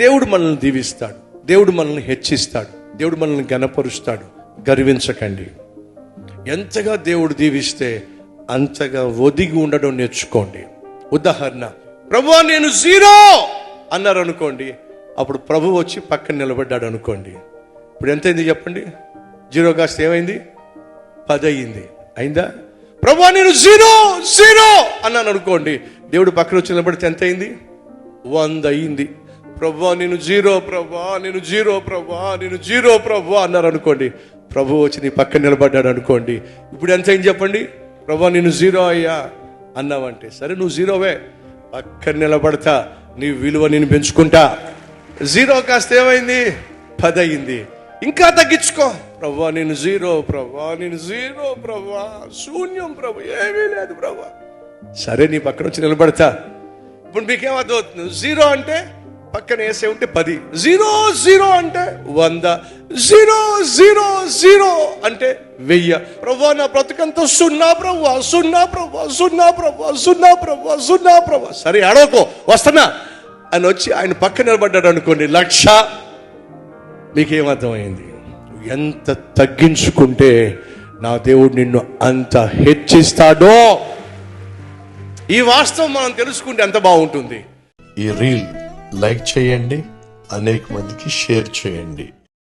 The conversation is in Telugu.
దేవుడు మనల్ని దీవిస్తాడు, దేవుడు మనల్ని హెచ్చిస్తాడు, దేవుడు మనల్ని ఘనపరుస్తాడు. గర్వించకండి. ఎంతగా దేవుడు దీవిస్తే అంతగా ఒదిగి ఉండడం నేర్చుకోండి. ఉదాహరణ, ప్రభువా నేను 0 అన్నారు అనుకోండి, అప్పుడు ప్రభు వచ్చి పక్కన నిలబడ్డాడు అనుకోండి, ఇప్పుడు ఎంతైంది చెప్పండి? 0 కాస్త ఏమైంది? 10 అయింది. అయిందా? ప్రభువా నేను 0 అన్నాను అనుకోండి, దేవుడు పక్కన వచ్చి నిలబడితే ఎంత అయింది? 100 అయింది. ప్రభువా నేను 0, ప్రభువా నేను 0, ప్రభువా నేను 0, ప్రభువా అన్నారు అనుకోండి, ప్రభు వచ్చి నీ పక్కన నిలబడ్డాడు అనుకోండి, ఇప్పుడు ఎంత అయింది చెప్పండి? ప్రభువా నేను 0 అయ్యా అన్నావంటే, సరే నువ్వు 0వే, పక్కన నిలబడతా, నీ విలువ నేను పెంచుకుంటా. 0 కాస్త ఏమైంది? 10 అయింది. ఇంకా తగ్గించుకో, ప్రభువా నేను 0, ప్రభువా నేను 0, ప్రభువా శూన్యం, ప్రభు ఏమీ లేదు ప్రభువా. సరే నీ పక్కన వచ్చి నిలబడతా. ఇప్పుడు మీకేమవుతుంది? 0 అంటే పక్కన వేసే ఉంటే 10, 0 అంటే 100, 0 అంటే 1000. ప్రభువా నా బ్రతుకంతా 0 ప్రభువా, 0 ప్రభువా, 0 ప్రభువా, 0 ప్రభువా, 0 ప్రభువా. సరే అడవకో, వస్తున్నా అని వచ్చి ఆయన పక్కన నిలబడ్డాడు అనుకోండి, 1,00,000. మీకేమర్థమైంది? ఎంత తగ్గించుకుంటే నా దేవుడు నిన్ను అంత హెచ్చిస్తాడో. ఈ వాస్తవం మనం తెలుసుకుంటే ఎంత బాగుంటుంది. ఈ రీల్ లైక్ చేయండి, అనేక మందికి షేర్ చేయండి.